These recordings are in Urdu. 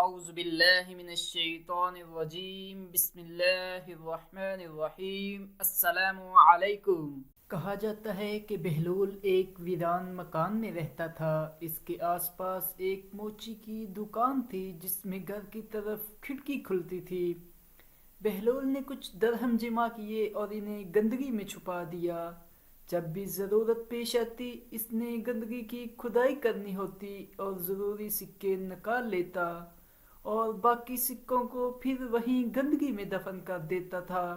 اعوذ باللہ من الشیطان الرجیم بسم اللہ الرحمن الرحیم السلام علیکم۔ کہا جاتا ہے کہ بہلول ایک ویران مکان میں رہتا تھا۔ اس کے آس پاس ایک موچی کی دکان تھی جس میں گھر کی طرف کھڑکی کھلتی تھی۔ بہلول نے کچھ درہم جمع کیے اور انہیں گندگی میں چھپا دیا۔ جب بھی ضرورت پیش آتی اس نے گندگی کی کھدائی کرنی ہوتی اور ضروری سکے نکال لیتا اور باقی سکوں کو پھر وہیں گندگی میں دفن کر دیتا تھا۔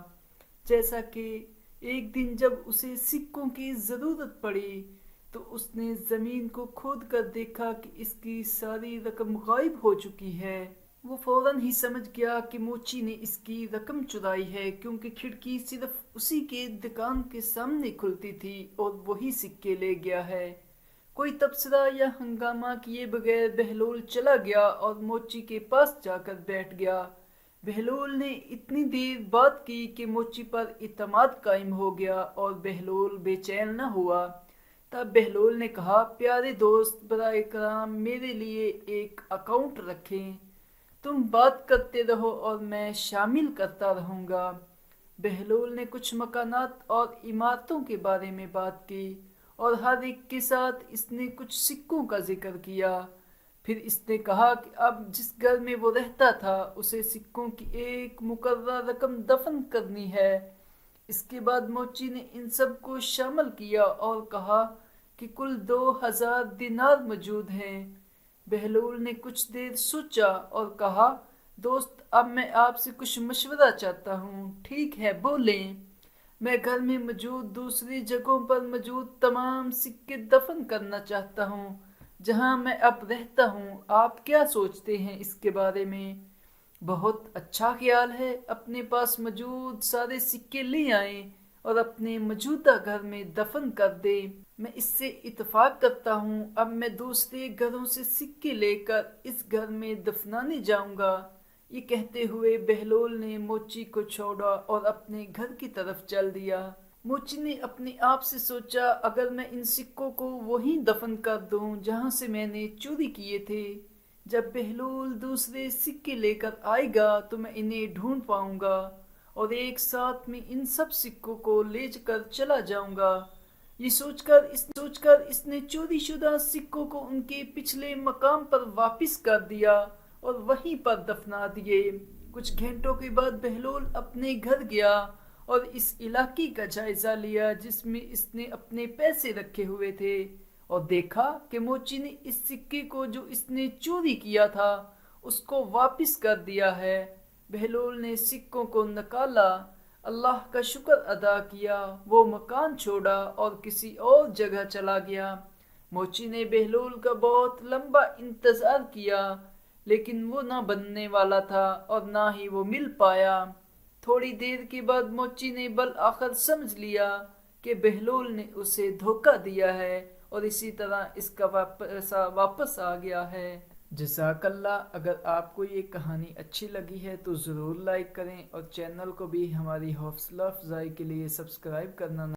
جیسا کہ ایک دن جب اسے سکوں کی ضرورت پڑی تو اس نے زمین کو کھود کر دیکھا کہ اس کی ساری رقم غائب ہو چکی ہے۔ وہ فوراً ہی سمجھ گیا کہ موچی نے اس کی رقم چرائی ہے، کیونکہ کھڑکی صرف اسی کے دکان کے سامنے کھلتی تھی اور وہی سکے لے گیا ہے۔ کوئی تبصرہ یا ہنگامہ کیے بغیر بہلول چلا گیا اور موچی کے پاس جا کر بیٹھ گیا۔ بہلول نے اتنی دیر بات کی کہ موچی پر اعتماد قائم ہو گیا اور بہلول بے چین نہ ہوا۔ تب بہلول نے کہا، پیارے دوست، برائے کرم میرے لیے ایک اکاؤنٹ رکھیں۔ تم بات کرتے رہو اور میں شامل کرتا رہوں گا۔ بہلول نے کچھ مکانات اور عمارتوں کے بارے میں بات کی اور ہر ایک کے ساتھ اس نے کچھ سکوں کا ذکر کیا۔ پھر اس نے کہا کہ اب جس گھر میں وہ رہتا تھا اسے سکوں کی ایک مقررہ رقم دفن کرنی ہے۔ اس کے بعد موچی نے ان سب کو شامل کیا اور کہا کہ کل 2000 دینار موجود ہیں۔ بہلول نے کچھ دیر سوچا اور کہا، دوست، اب میں آپ سے کچھ مشورہ چاہتا ہوں۔ ٹھیک ہے، بولیں۔ میں گھر میں موجود دوسری جگہوں پر موجود تمام سکے دفن کرنا چاہتا ہوں جہاں میں اب رہتا ہوں۔ آپ کیا سوچتے ہیں اس کے بارے میں؟ بہت اچھا خیال ہے، اپنے پاس موجود سارے سکے لے آئیں اور اپنے موجودہ گھر میں دفن کر دیں۔ میں اس سے اتفاق کرتا ہوں۔ اب میں دوسرے گھروں سے سکے لے کر اس گھر میں دفنانے جاؤں گا۔ یہ کہتے ہوئے بہلول نے موچی کو چھوڑا اور اپنے گھر کی طرف چل دیا۔ موچی نے اپنے آپ سے سوچا، اگر میں ان سکوں کو وہیں دفن کر دوں جہاں سے میں نے چوری کیے تھے، جب بہلول دوسرے سکے لے کر آئے گا تو میں انہیں ڈھونڈ پاؤں گا اور ایک ساتھ میں ان سب سکوں کو لے کر چلا جاؤں گا۔ یہ سوچ کر اس نے چوری شدہ سکوں کو ان کے پچھلے مقام پر واپس کر دیا اور وہیں پر دفنا دیے۔ کچھ گھنٹوں کے بعد بہلول اپنے گھر گیا اور اس علاقے کا جائزہ لیا جس میں اس نے اپنے پیسے رکھے ہوئے تھے اور دیکھا کہ موچی نے اس سکے کو جو اس نے چوری کیا تھا اس کو واپس کر دیا ہے۔ بہلول نے سکوں کو نکالا، اللہ کا شکر ادا کیا، وہ مکان چھوڑا اور کسی اور جگہ چلا گیا۔ موچی نے بہلول کا بہت لمبا انتظار کیا لیکن وہ نہ بننے والا تھا اور نہ ہی وہ مل پایا۔ تھوڑی دیر کے بعد موچی نے بالآخر سمجھ لیا کہ بہلول نے اسے دھوکہ دیا ہے اور اسی طرح اس کا واپس آ گیا ہے۔ جزاک اللہ۔ اگر آپ کو یہ کہانی اچھی لگی ہے تو ضرور لائک کریں اور چینل کو بھی ہماری حوصلہ افزائی کے لیے سبسکرائب کرنا نہ